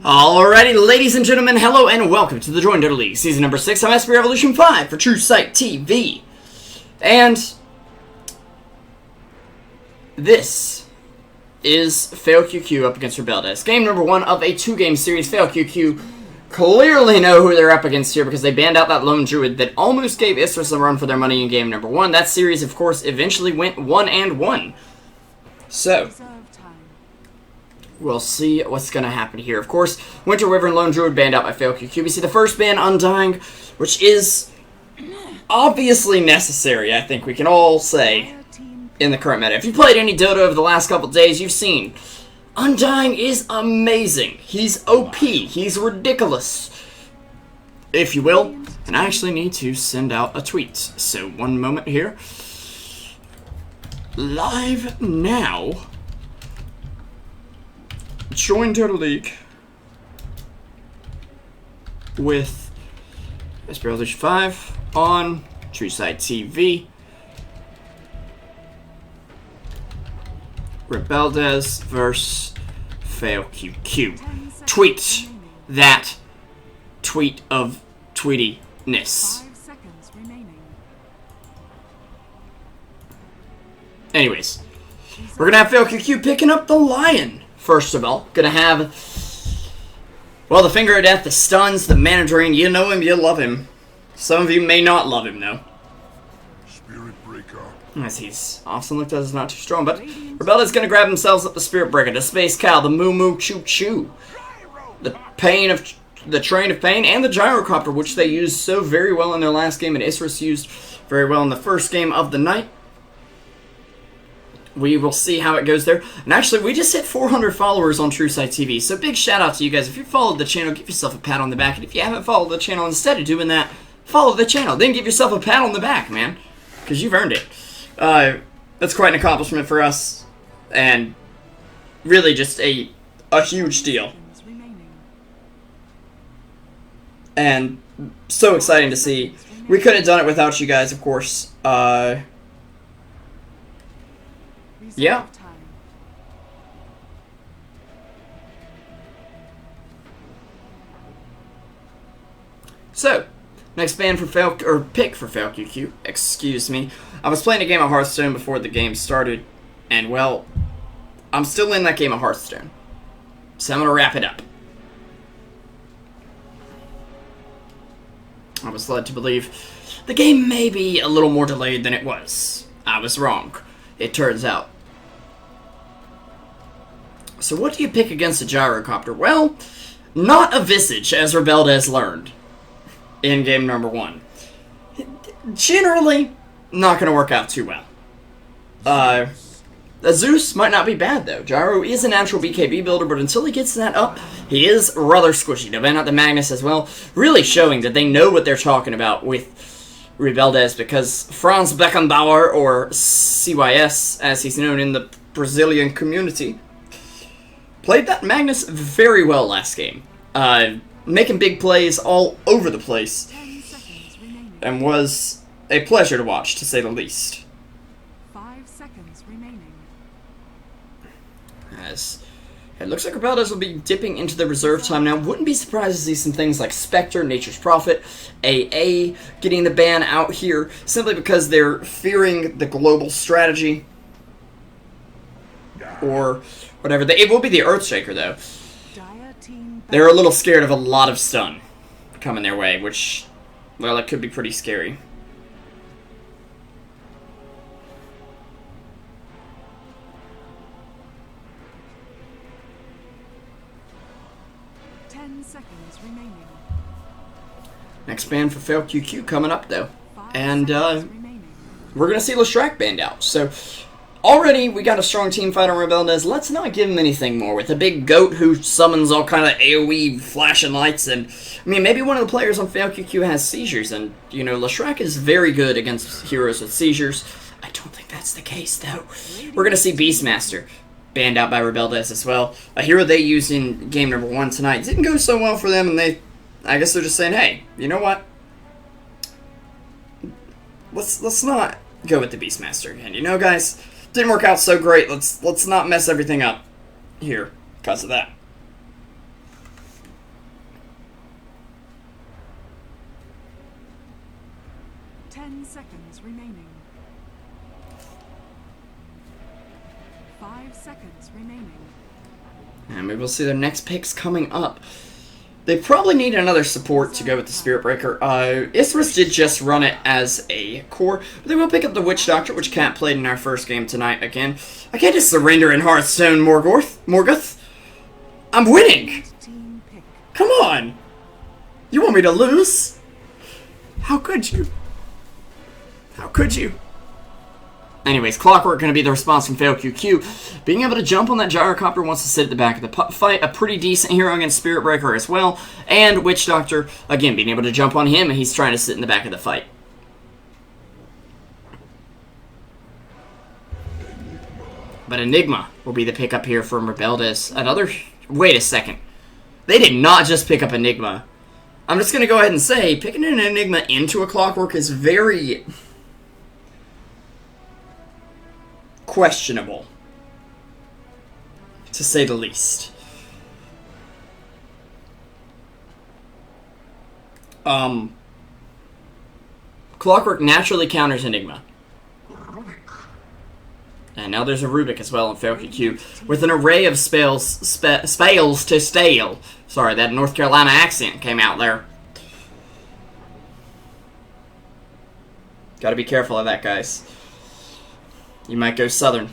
Alrighty, ladies and gentlemen, hello and welcome to the Dragondrop League, Season number 6. I'm SP Revolution 5 for Truesight TV. And this is FailQQ up against Revo. Game number 1 of a 2-game series. FailQQ clearly know who they're up against here because they banned out that lone druid that almost gave Isthmus a run for their money in game number 1. That series, of course, eventually went 1-1. So we'll see what's going to happen here. Of course, Winter Wyvern Lone Druid banned out by FailQQ. We see the first ban, Undying, which is obviously necessary, I think we can all say, in the current meta. If you played any Dota over the last couple days, you've seen Undying is amazing. He's OP. He's ridiculous, if you will. And I actually need to send out a tweet. So, one moment here. Live now. Join Dota League with SP Revolution 5 on Truesight TV. Revo versus FailQQ. Tweet that tweet of tweetiness. Anyways, we're gonna have FailQQ picking up the Lion. First of all, gonna have, well, the Finger of Death, the stuns, the Mana Drain. You know him, you love him. Some of you may not love him, though. Spirit Breaker. As he's often looked at as not too strong, but Rebelda's gonna grab themselves up the Spirit Breaker, the Space Cow, the Moo Moo Choo Choo, the Train of Pain, and the Gyrocopter, which they used so very well in their last game, and Isthmus used very well in the first game of the night. We will see how it goes there. And actually, we just hit 400 followers on Truesight TV, so big shout out to you guys. If you followed the channel, give yourself a pat on the back. And if you haven't followed the channel, instead of doing that, follow the channel. Then give yourself a pat on the back, man, because you've earned it. That's quite an accomplishment for us, and really just a huge deal. And so exciting to see. We couldn't have done it without you guys, of course. Yeah. So, next ban for pick for FailQQ. Excuse me. I was playing a game of Hearthstone before the game started, and well, I'm still in that game of Hearthstone. So I'm gonna wrap it up. I was led to believe the game may be a little more delayed than it was. I was wrong, it turns out. So what do you pick against a Gyrocopter? Well, not a Visage, as Revo learned in game number 1. Generally, not going to work out too well. A Zeus might not be bad, though. Gyro is a natural BKB builder, but until he gets that up, he is rather squishy. They ban out the Magnus as well, really showing that they know what they're talking about with Revo, because Franz Beckenbauer, or CYS, as he's known in the Brazilian community, played that Magnus very well last game, making big plays all over the place, and was a pleasure to watch, to say the least. 5 seconds remaining. As it looks like Revo will be dipping into the reserve time now. Wouldn't be surprised to see some things like Spectre, Nature's Prophet, AA getting the ban out here, simply because they're fearing the global strategy, or whatever. It will be the Earthshaker, though. They're a little scared of a lot of stun coming their way, which, well, it could be pretty scary. Next ban for FailQQ coming up, though. And we're going to see Leshrac banned out. So already we got a strong team fight on Revo. Let's not give him anything more. With a big goat who summons all kind of AoE flashing lights. And I mean, maybe one of the players on FailQQ has seizures. And, you know, Leshrac is very good against heroes with seizures. I don't think that's the case, though. We're going to see Beastmaster banned out by Revo as well. A hero they used in game number 1 tonight. Didn't go so well for them, and I guess they're just saying, hey, you know what? Let's not go with the Beastmaster again. You know, guys, didn't work out so great. Let's not mess everything up here because of that. 10 seconds remaining. 5 seconds remaining. And we will see their next picks coming up. They probably need another support to go with the Spirit Breaker. Isrus did just run it as a core, but they will pick up the Witch Doctor, which Cat played in our first game tonight again. I can't just surrender in Hearthstone, Morgoth. I'm winning! Team pick. Come on! You want me to lose? How could you? How could you? Anyways, Clockwork going to be the response from FailQQ. Being able to jump on that Gyrocopter wants to sit at the back of the fight. A pretty decent hero against Spirit Breaker as well. And Witch Doctor, again, being able to jump on him, and he's trying to sit in the back of the fight. But Enigma will be the pickup here from Rebeldes. Another... Wait a second. They did not just pick up Enigma. I'm just going to go ahead and say, picking an Enigma into a Clockwork is very... questionable, to say the least. Clockwork naturally counters Enigma. And now there's a Rubik as well in FailQQ, with an array of spells to stale. Sorry, that North Carolina accent came out there. Gotta be careful of that, guys. You might go Southern.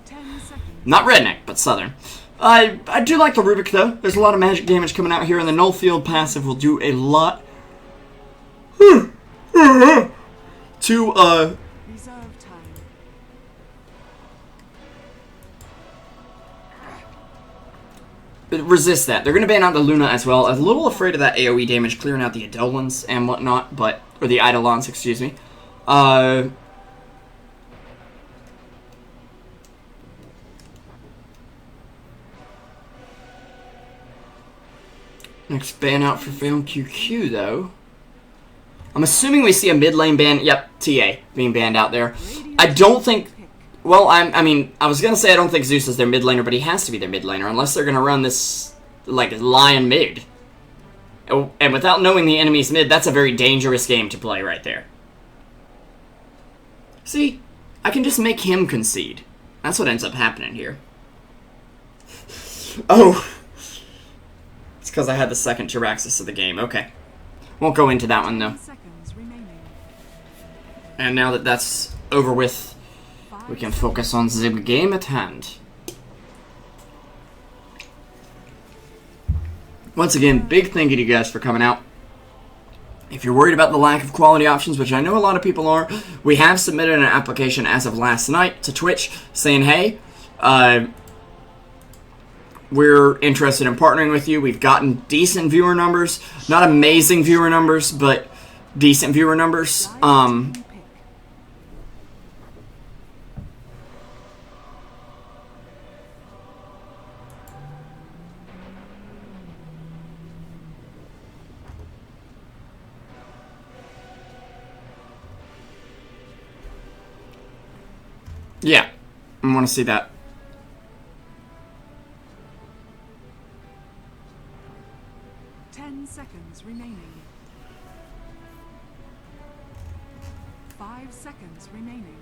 10 seconds. Not redneck, but Southern. I do like the Rubik, though. There's a lot of magic damage coming out here, and the Null Field passive will do a lot to, Reserve time. resist that. They're going to ban out the Luna as well. I'm a little afraid of that AoE damage clearing out the Eidolons and whatnot, but... Or the Eidolons, excuse me. Next ban out for FailQQ, though. I'm assuming we see a mid lane ban. Yep, TA being banned out there. I don't think... Well, I mean, I was going to say I don't think Zeus is their mid laner, but he has to be their mid laner, unless they're going to run this, like, Lion mid. And without knowing the enemy's mid, that's a very dangerous game to play right there. See? I can just make him concede. That's what ends up happening here. Oh! It's because I had the second Jiraxis of the game. Okay. Won't go into that one, though. 10 seconds remaining. And now that that's over with, we can focus on the game at hand. Once again, big thank you to you guys for coming out. If you're worried about the lack of quality options, which I know a lot of people are, we have submitted an application as of last night to Twitch saying, hey, we're interested in partnering with you. We've gotten decent viewer numbers. Not amazing viewer numbers, but decent viewer numbers. Yeah, I want to see that. Seconds remaining. 5 seconds remaining.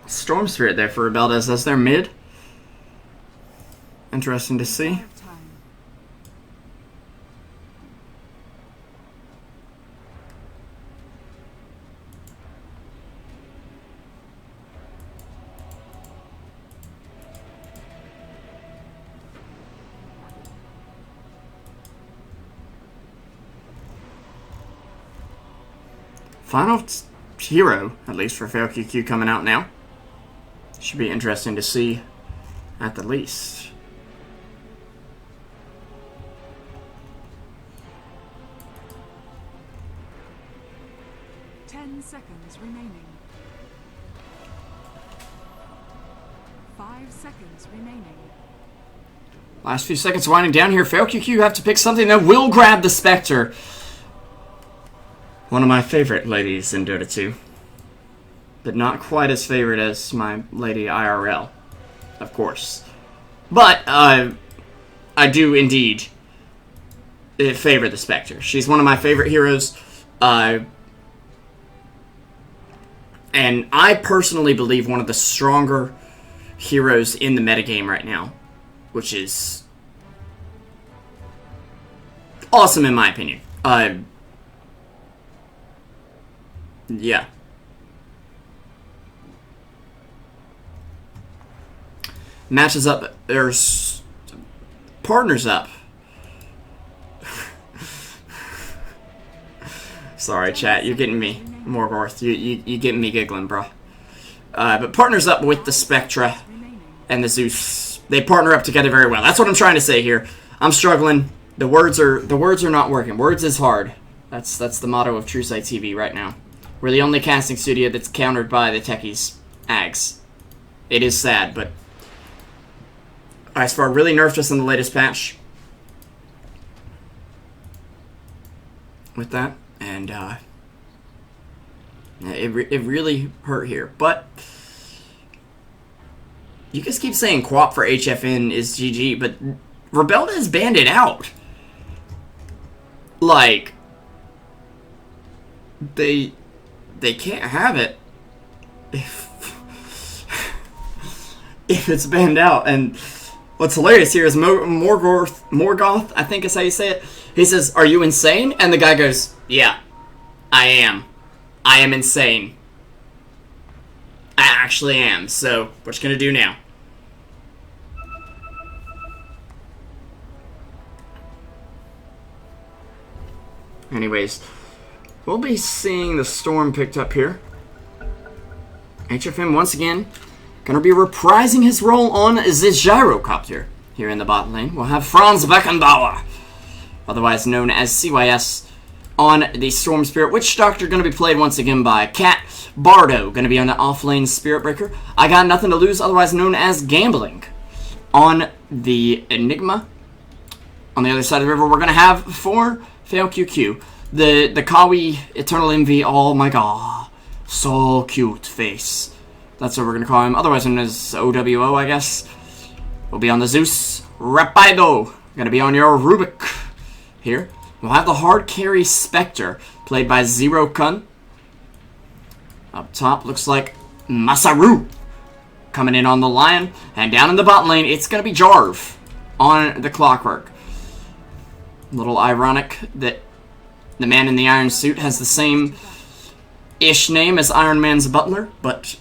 Storm Spirit there for Rebeldes as their mid. Interesting to see. Reserve time. Final hero, at least for FailQQ, coming out now. Should be interesting to see, at the least. Seconds remaining. 5 seconds remaining. Last few seconds winding down here. FailQQ, you have to pick something that will grab the Spectre. One of my favorite ladies in Dota 2. But not quite as favorite as my lady IRL, of course. But, I do indeed favor the Spectre. She's one of my favorite heroes. And I personally believe one of the stronger heroes in the metagame right now, which is awesome in my opinion. Yeah. Matches up, there's partners up. Sorry, chat, you're getting me, Morgorth. You getting me giggling, bro. But partners up with the Spectra and the Zeus. They partner up together very well. That's what I'm trying to say here. I'm struggling. The words are not working. Words is hard. That's the motto of Truesight TV right now. We're the only casting studio that's countered by the techies, Ags. It is sad, but Icefar really nerfed us in the latest patch with that, and it really hurt here. But you guys keep saying Quap for HFN is GG, but Rebelda is banded out. Like, they can't have it if it's banned out. And what's hilarious here is Morgoth, I think is how you say it. He says, "Are you insane?" And the guy goes, "Yeah, I am. I am insane. I actually am. So, what you gonna do now?" Anyways, we'll be seeing the Storm picked up here. HFM once again gonna be reprising his role on the Gyrocopter here in the bot lane. We'll have Franz Beckenbauer, otherwise known as CYS, on the Storm Spirit. Witch Doctor gonna be played once again by Cat. Bardo gonna be on the off-lane Spirit Breaker. I Got Nothing to Lose, otherwise known as Gambling, on the Enigma. On the other side of the river, we're gonna have for FailQQ, the Kawi Eternal Envy. Oh my god, so cute face. That's what we're gonna call him, otherwise known as OWO, I guess. We'll be on the Zeus. Rapido gonna be on your Rubik here. We'll have the hard carry Spectre, played by Zero Kun. Up top, looks like Masaru coming in on the Lion. And down in the bot lane, it's gonna be Jarv on the Clockwork. A little ironic that the man in the iron suit has the same-ish name as Iron Man's butler, but...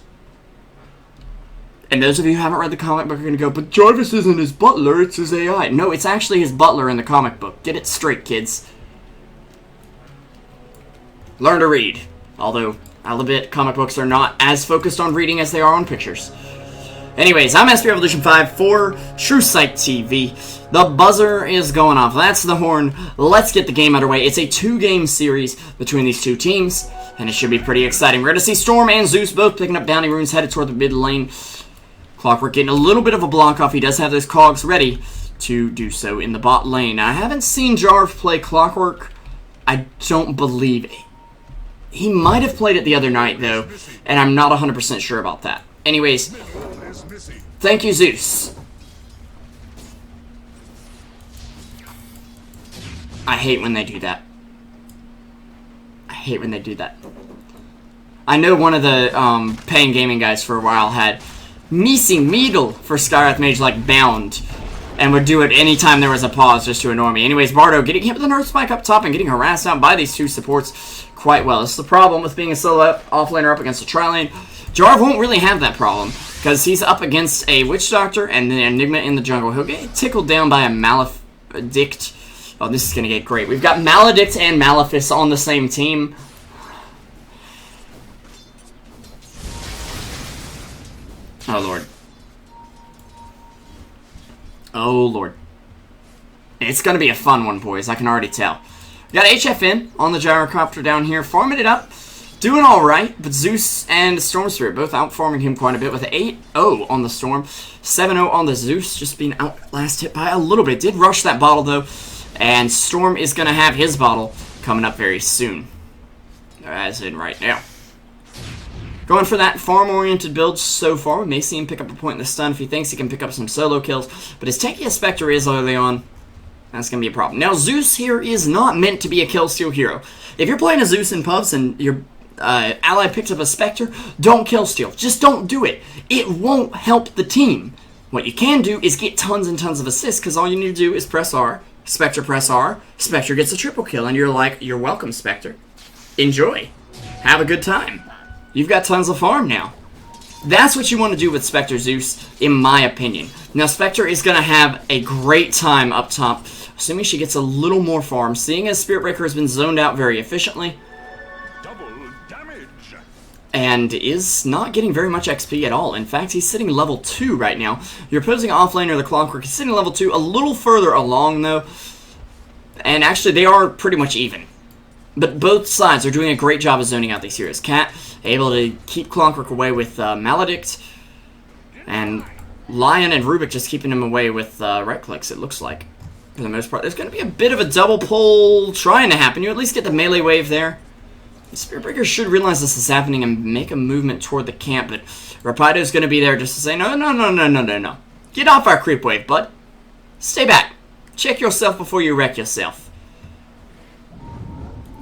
And those of you who haven't read the comic book are going to go, "But Jarvis isn't his butler, it's his AI." No, it's actually his butler in the comic book. Get it straight, kids. Learn to read. Although, I'll admit, comic books are not as focused on reading as they are on pictures. Anyways, I'm SP Revolution 5 for Truesight TV. The buzzer is going off. That's the horn. Let's get the game underway. It's a 2-game series between these two teams, and it should be pretty exciting. We're going to see Storm and Zeus both picking up bounty runes, headed toward the mid lane. Clockwork getting a little bit of a block off. He does have those cogs ready to do so in the bot lane. Now, I haven't seen Jarv play Clockwork. I don't believe it. He might have played it the other night, though, and I'm not 100% sure about that. Anyways, thank you, Zeus. I hate when they do that. I hate when they do that. I know one of the paying gaming guys for a while had Missing Meagle for Skywrath Mage like bound, and would do it anytime there was a pause just to annoy me. Anyways, Bardo getting hit with an Earth Spike up top and getting harassed out by these two supports quite well. This is the problem with being a solo offlaner up against a tri-lane. Jarv won't really have that problem, because he's up against a Witch Doctor and an Enigma in the jungle. He'll get tickled down by a Maledict. Oh, this is going to get great. We've got Maledict and Malefice on the same team. Oh, Lord. Oh, Lord. It's going to be a fun one, boys. I can already tell. We got HFN on the Gyrocopter down here, farming it up. Doing alright, but Zeus and Storm Spirit both outfarming him quite a bit with an 8-0 on the Storm. 7-0 on the Zeus, just being out last hit by a little bit. Did rush that bottle, though. And Storm is going to have his bottle coming up very soon. As in right now. Going for that farm-oriented build so far. We may see him pick up a point in the stun if he thinks he can pick up some solo kills. But his Techia Spectre is early on. That's going to be a problem. Now, Zeus here is not meant to be a kill-steal hero. If you're playing a Zeus in pubs and you're ally picks up a Spectre, don't kill steal. Just don't do it. It won't help the team. What you can do is get tons and tons of assists, because all you need to do is press R, Spectre press R, Spectre gets a triple kill, and you're like, you're welcome, Spectre. Enjoy. Have a good time. You've got tons of farm now. That's what you want to do with Spectre Zeus, in my opinion. Now, Spectre is going to have a great time up top, assuming she gets a little more farm, seeing as Spirit Breaker has been zoned out very efficiently. Double damage. And is not getting very much XP at all. In fact, he's sitting level 2 right now. Your opposing offlaner, the Clockwork, is sitting level 2, a little further along, though. And actually, they are pretty much even. But both sides are doing a great job of zoning out these heroes. Cat able to keep Clockwork away with Maledict, and Lion and Rubik just keeping him away with right clicks, it looks like, for the most part. There's going to be a bit of a double pull trying to happen. You at least get the melee wave there. The Spirit Breaker should realize this is happening and make a movement toward the camp, but Rapido's going to be there just to say, no. Get off our creep wave, bud. Stay back. Check yourself before you wreck yourself.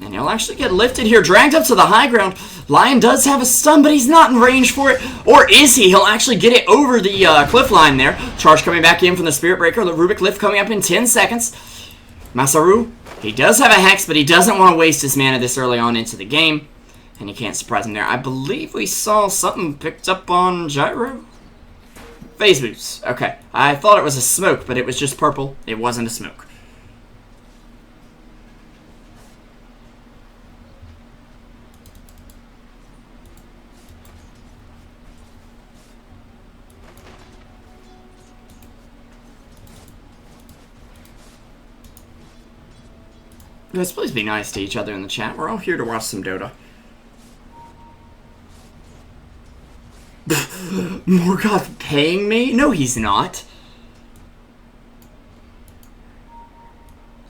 And he'll actually get lifted here, dragged up to the high ground. Lion does have a stun, but he's not in range for it. Or is he? He'll actually get it over the cliff line there. Charge coming back in from the Spirit Breaker. The Rubik lift coming up in 10 seconds. Masaru, he does have a Hex, but he doesn't want to waste his mana this early on into the game. And you can't surprise him there. I believe we saw something picked up on Gyro. Phase boots. Okay. I thought it was a smoke, but it was just purple. It wasn't a smoke. Guys, please be nice to each other in the chat. We're all here to watch some Dota. Morgoth paying me? No, he's not.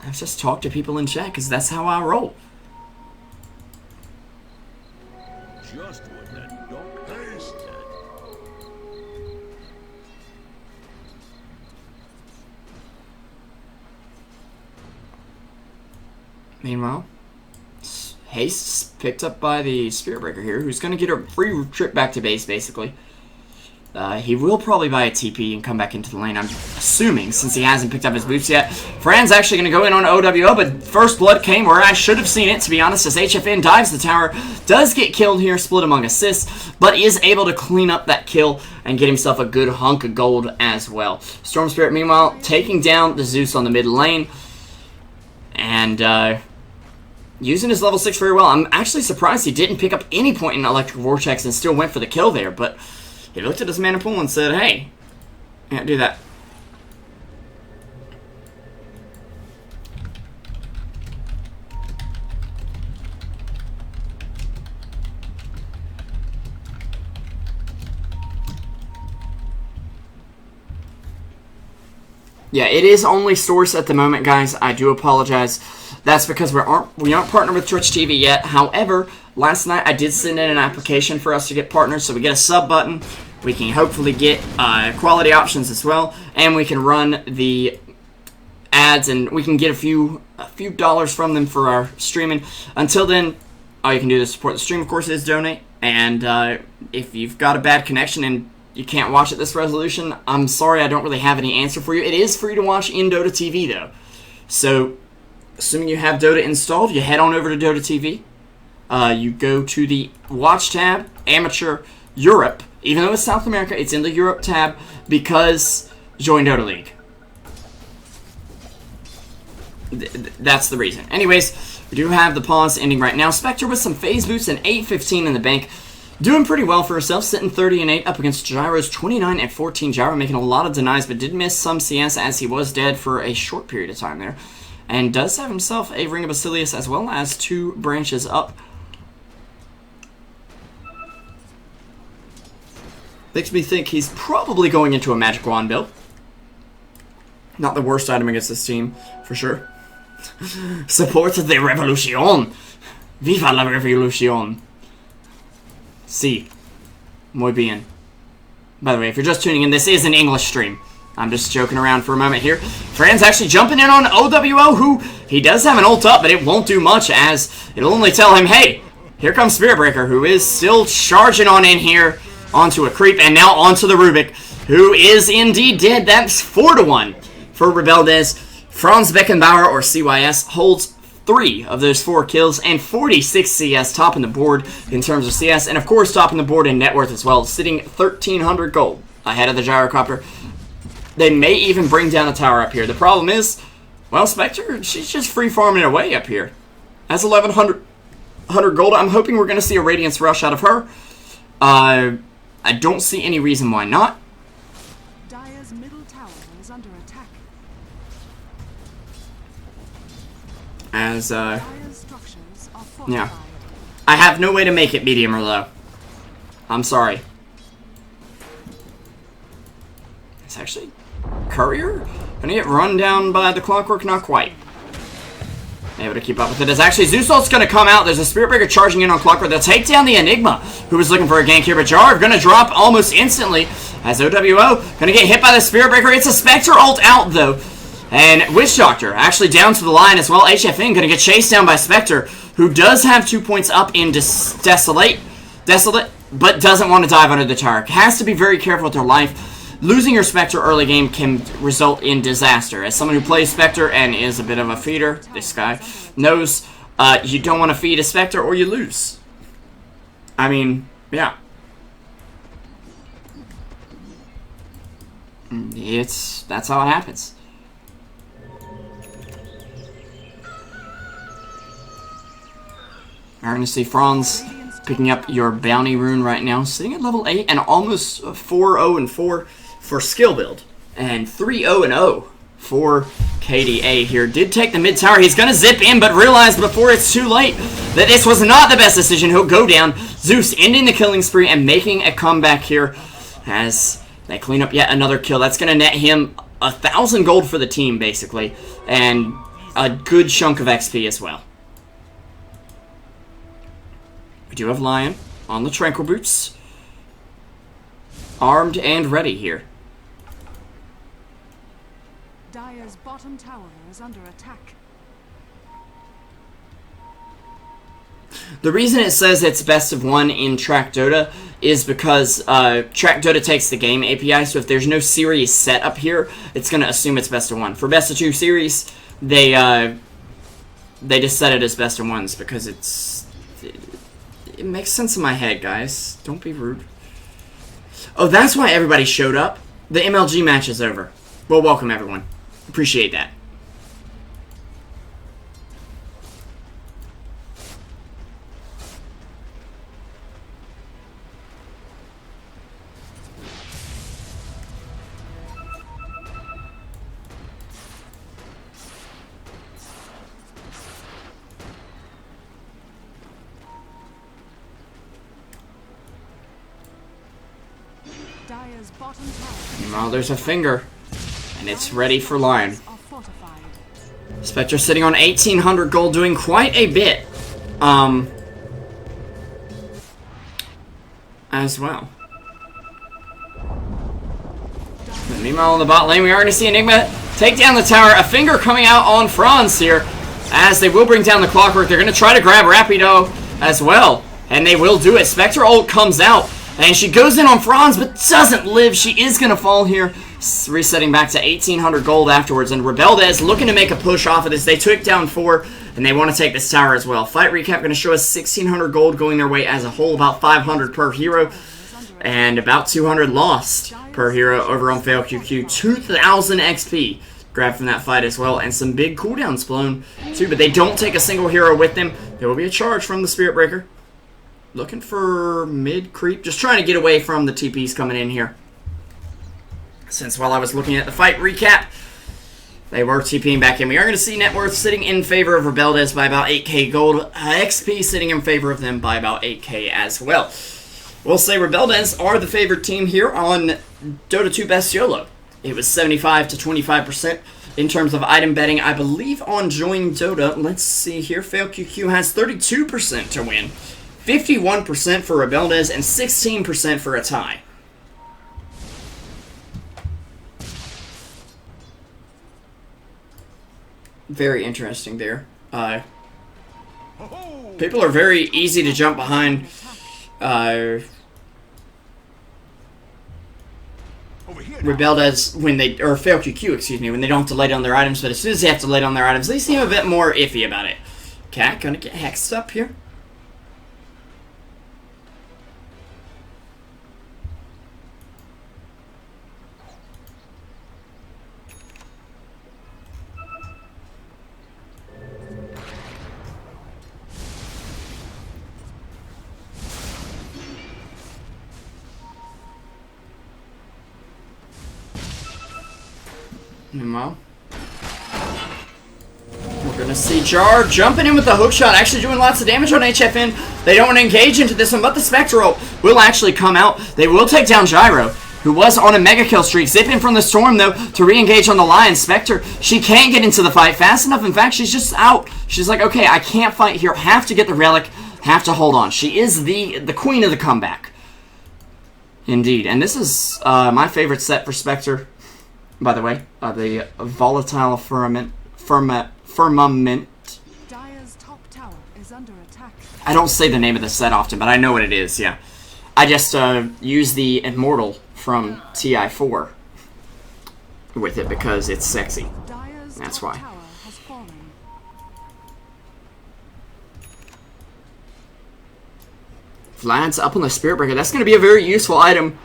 I've just talked to people in chat because that's how I roll. Just what that dog tasted. Meanwhile, Haste's picked up by the Spirit Breaker here, who's going to get a free trip back to base, basically. He will probably buy a TP and come back into the lane, I'm assuming, since he hasn't picked up his boots yet. Fran's actually going to go in on OWO, but First Blood came where I should have seen it, to be honest, as HFN dives the tower. Does get killed here, split among assists, but is able to clean up that kill and get himself a good hunk of gold as well. Storm Spirit, meanwhile, taking down the Zeus on the mid lane. And, using his level 6 very well. I'm actually surprised he didn't pick up any point in Electric Vortex and still went for the kill there, but he looked at his mana pool and said, hey, can't do that. Yeah, it is only Source at the moment, guys. I do apologize. That's because we aren't partnered with Twitch TV yet. However, last night I did send in an application for us to get partners, so we get a sub button. We can hopefully get quality options as well, and we can run the ads, and we can get a few dollars from them for our streaming. Until then, all you can do to support the stream, of course, is donate. And if you've got a bad connection and you can't watch at this resolution, I'm sorry, I don't really have any answer for you. It is free to watch in Dota TV, though. So, assuming you have Dota installed, you head on over to Dota TV. You go to the Watch tab, Amateur, Europe. Even though it's South America, it's in the Europe tab because join Dota League. That's the reason. Anyways, we do have the pause ending right now. Spectre with some phase boots and 8-15 in the bank. Doing pretty well for herself, sitting 30-8 up against Gyro's 29-14. Gyro making a lot of denies, but did miss some CS as he was dead for a short period of time there. And does have himself a Ring of Basilius as well as 2 branches up. Makes me think he's probably going into a Magic Wand build. Not the worst item against this team, for sure. Support the revolution! Viva la revolution! Sí. Muy bien. By the way, if you're just tuning in, this is an English stream. I'm just joking around for a moment here. Fran's actually jumping in on OWO, who he does have an ult up, but it won't do much as it'll only tell him, hey, Here comes Spirit Breaker, who is still charging on in here onto a creep, and now onto the Rubik, who is indeed dead. That's 4-1 for Rebeldes. Franz Beckenbauer, or CYS, holds 3 of those 4 kills and 46 CS, topping the board in terms of CS, and of course topping the board in net worth as well, sitting 1,300 gold ahead of the Gyrocopter. They may even bring down a tower up here. The problem is, well, Spectre, she's just free farming away up here. That's 1,100 gold. I'm hoping we're going to see a Radiance Rush out of her. I don't see any reason why not. Dire's middle tower is under attack. As, Dire's structures are fortified. yeah. I have no way to make it medium or low. I'm sorry. It's actually Courier? Gonna get run down by the Clockwork? Not quite. Able to keep up with it. As actually Zeussalt's gonna come out. There's a Spirit Breaker charging in on Clockwork. They'll take down the Enigma, who was looking for a gank here, but Jarv gonna drop almost instantly. As OWO gonna get hit by the Spirit Breaker. It's a Spectre ult out though. And Witch Doctor actually down to the line as well. HFN gonna get chased down by Spectre, who does have 2 points up in Desolate, but doesn't want to dive under the tower. Has to be very careful with their life. Losing your Spectre early game can result in disaster. As someone who plays Spectre and is a bit of a feeder, this guy knows you don't want to feed a Spectre or you lose. I mean, yeah. That's how it happens. We're going to see Franz picking up your bounty rune right now, sitting at level 8 and almost 4-0-4 for skill build, and 3-0-0 for KDA here. Did take the mid tower. He's going to zip in, but realized before it's too late that this was not the best decision. He'll go down. Zeus ending the killing spree and making a comeback here as they clean up yet another kill. That's going to net him 1,000 gold for the team, basically, and a good chunk of XP as well. We do have Lion on the Tranquil Boots, armed and ready here. Dire's bottom tower is under attack. The reason it says it's best of 1 in TrackDota is because TrackDota takes the game API, so if there's no series set up here, it's going to assume it's best of 1. For best of 2 series, they just set it as best of 1s because it makes sense in my head, guys. Don't be rude. Oh, that's why everybody showed up. The MLG match is over. Well, welcome, everyone. Appreciate that. Dire's bottom tower. Meanwhile, there's a finger, and it's ready for Lion. Are fortified. Spectre sitting on 1,800 gold, doing quite a bit, as well. But meanwhile, on the bot lane, we are going to see Enigma take down the tower. A finger coming out on Franz here, as they will bring down the Clockwork. They're going to try to grab Rapido as well, and they will do it. Spectre ult comes out, and she goes in on Franz, but doesn't live. She is going to fall here, resetting back to 1,800 gold afterwards. And Rebeldes looking to make a push off of this. They took down 4, and they want to take this tower as well. Fight recap going to show us 1,600 gold going their way as a whole, about 500 per hero, and about 200 lost per hero over on FailQQ. 2,000 XP grabbed from that fight as well, and some big cooldowns blown too. But they don't take a single hero with them. There will be a charge from the Spirit Breaker. Looking for mid creep, just trying to get away from the TPs coming in here. Since while I was looking at the fight recap, they were TPing back in. We are going to see net worth sitting in favor of Rebeldes by about 8k gold. XP sitting in favor of them by about 8k as well. We'll say Rebeldes are the favored team here on Dota 2 Best YOLO. It was 75 to 25% in terms of item betting, I believe, on Join Dota. Let's see here. FailQQ has 32% to win. 51% for Rebeldes, and 16% for a tie. Very interesting there. People are very easy to jump behind Rebeldes when they, or FailQQ, excuse me, when they don't have to lay down their items, but as soon as they have to lay down their items, they seem a bit more iffy about it. Cat gonna get hexed up here. Meanwhile, we're gonna see Jar jumping in with the hook shot, actually doing lots of damage on HFN. They don't want to engage into this one, but the Spectral will actually come out. They will take down Gyro, who was on a mega kill streak. Zipping from the Storm, though, to re-engage on the Lion. Spectre, she can't get into the fight fast enough. In fact, she's just out. She's like, okay, I can't fight here. Have to get the Relic. Have to hold on. She is the queen of the comeback. Indeed. And this is my favorite set for Spectre. By the way, the Volatile Firmament. Dire's top tower is under attack. I don't say the name of the set often, but I know what it is, yeah. I just use the Immortal from TI4 with it because it's sexy. Dire's That's top why. tower has fallen. Vlad's up on the Spirit Breaker. That's going to be a very useful item,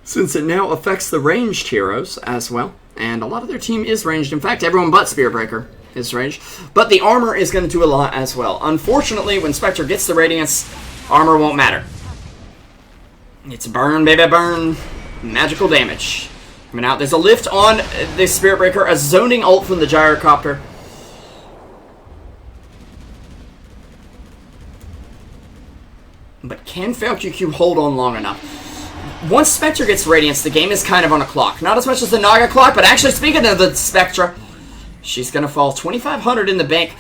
since it now affects the ranged heroes as well. And a lot of their team is ranged. In fact, everyone but Spirit Breaker is ranged. But the armor is going to do a lot as well. Unfortunately, when Spectre gets the Radiance, armor won't matter. It's burn, baby, burn. Magical damage. Coming out. There's a lift on the Spirit Breaker. A zoning ult from the Gyrocopter. But can FailQQ hold on long enough? Once Spectre gets Radiance, the game is kind of on a clock. Not as much as the Naga clock, but actually speaking of the Spectra, she's going to fall 2,500 in the bank.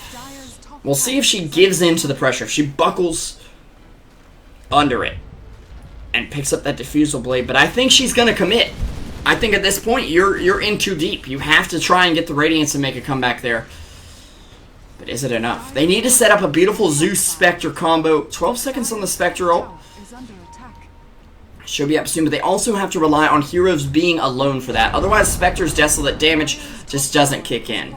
We'll see if she gives in to the pressure. If she buckles under it and picks up that Diffusal Blade. But I think she's going to commit. I think at this point, you're in too deep. You have to try and get the Radiance and make a comeback there. But is it enough? They need to set up a beautiful Zeus-Spectre combo. 12 seconds on the Spectre ult. She'll be up soon, but they also have to rely on heroes being alone for that. Otherwise, Spectre's Desolate damage just doesn't kick in.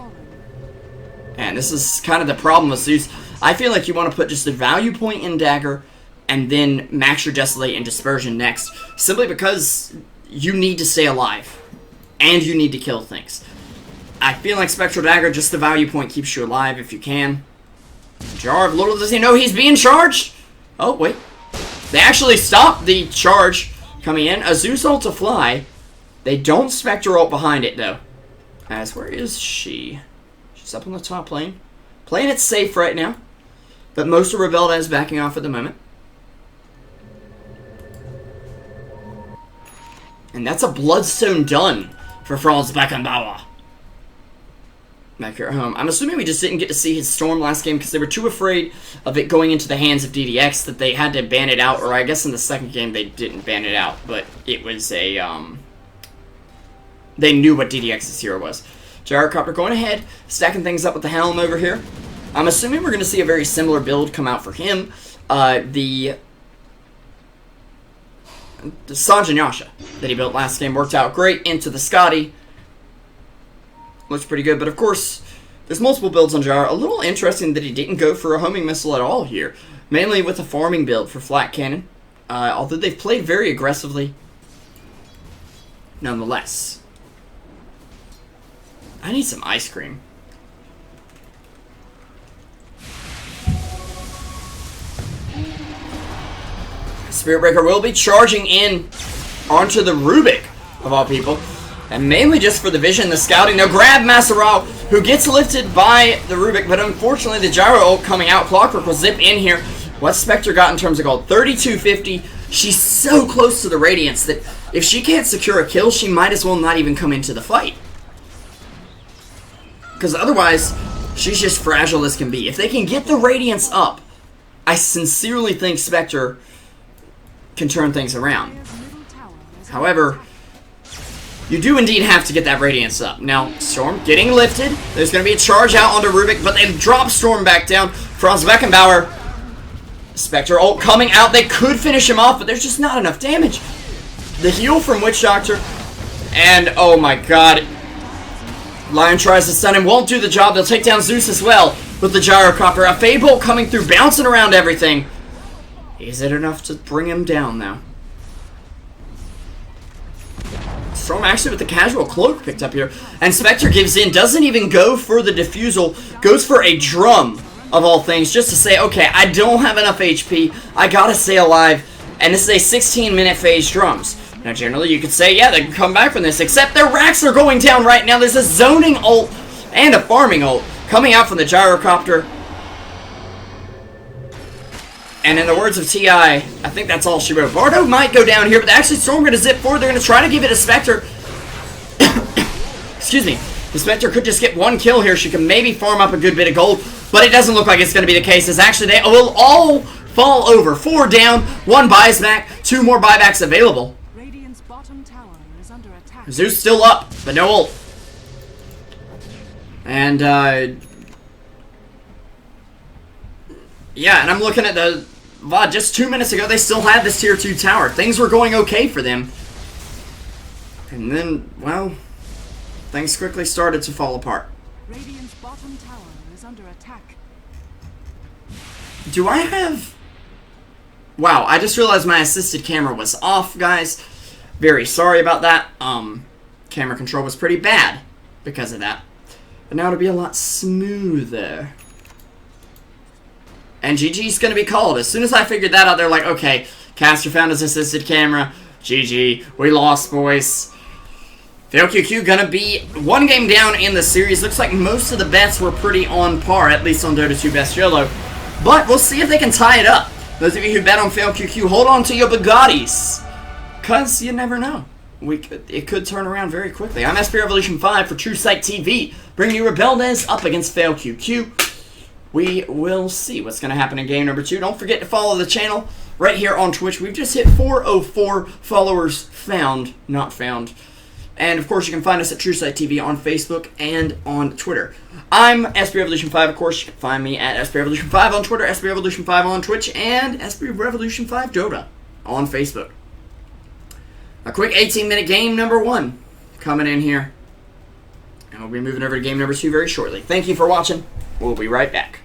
And this is kind of the problem with Zeus. I feel like you want to put just a value point in Dagger and then max your Desolate and Dispersion next. Simply because you need to stay alive. And you need to kill things. I feel like Spectral Dagger, just the value point, keeps you alive if you can. Jar, little does he know he's being charged. Oh, wait. They actually stop the charge coming in. A Zeus ult to fly. They don't Spectre ult behind it, though. As, where is she? She's up on the top lane. Playing it safe right now. But most of Rebelda is backing off at the moment. And that's a Bloodstone done for Franz Beckenbauer. Back here at home. I'm assuming we just didn't get to see his Storm last game because they were too afraid of it going into the hands of DDX that they had to ban it out, or I guess in the second game they didn't ban it out, but it was a, they knew what DDX's hero was. Gyrocopter going ahead, stacking things up with the Helm over here. I'm assuming we're going to see a very similar build come out for him. The Sanjin Yasha that he built last game worked out great into the Scotty. Looks pretty good, but of course, there's multiple builds on Jar. A little interesting that he didn't go for a homing missile at all here. Mainly with a farming build for Flat Cannon. Although they've played very aggressively. Nonetheless. I need some ice cream. Spirit Breaker will be charging in onto the Rubik, of all people. And mainly just for the vision, the scouting. Now grab Masaral, who gets lifted by the Rubik, but unfortunately the Gyro ult coming out. Clockwork will zip in here. What Spectre got in terms of gold? 3250. She's so close to the Radiance that if she can't secure a kill, she might as well not even come into the fight. Because otherwise, she's just fragile as can be. If they can get the Radiance up, I sincerely think Spectre can turn things around. However, you do indeed have to get that Radiance up. Now, Storm getting lifted. There's going to be a charge out onto Rubik, but they drop Storm back down. Franz Beckenbauer. Spectre ult coming out. They could finish him off, but there's just not enough damage. The heal from Witch Doctor. And, oh my god. Lion tries to stun him. Won't do the job. They'll take down Zeus as well with the Gyrocopter. A Fable coming through, bouncing around everything. Is it enough to bring him down now? Storm actually with the casual cloak picked up here. And Spectre gives in. Doesn't even go for the defusal. Goes for a drum, of all things. Just to say, okay, I don't have enough HP. I gotta stay alive. And this is a 16-minute phase drums. Now, generally, you could say, yeah, they can come back from this. Except their racks are going down right now. There's a zoning ult and a farming ult coming out from the Gyrocopter. And in the words of T.I., I think that's all she wrote. Bardo might go down here, but actually Storm going to zip forward. They're going to try to give it to Spectre. Excuse me. The Spectre could just get one kill here. She can maybe farm up a good bit of gold, but it doesn't look like it's going to be the case. As actually they will all fall over. 4 down, 1 buys back, 2 more buybacks available. Radiant's bottom tower is under attack. Zeus still up, but no ult. And, yeah, and I'm looking at the VOD. Just 2 minutes ago, they still had this tier 2 tower. Things were going okay for them. And then, well, things quickly started to fall apart. Radiant's bottom tower is under attack. Do I have... Wow, I just realized my assisted camera was off, guys. Very sorry about that. Camera control was pretty bad because of that. But now it'll be a lot smoother. And GG's going to be called. As soon as I figured that out, they're like, okay, Caster found his assisted camera. GG. We lost, boys. FailQQ going to be 1 game down in the series. Looks like most of the bets were pretty on par, at least on Dota 2 Best YOLO. But we'll see if they can tie it up. Those of you who bet on FailQQ, hold on to your Bugattis. Because you never know. It could turn around very quickly. I'm SP Revolution 5 for Truesight TV, bringing you Rebeldes up against FailQQ. We will see what's going to happen in game number 2. Don't forget to follow the channel right here on Twitch. We've just hit 404 followers found, not found. And, of course, you can find us at Truesight TV on Facebook and on Twitter. I'm SP Revolution 5, of course. You can find me at SP Revolution 5 on Twitter, SP Revolution 5 on Twitch, and SP Revolution 5 Dota on Facebook. A quick 18-minute game number 1 coming in here. And we'll be moving over to game number 2 very shortly. Thank you for watching. We'll be right back.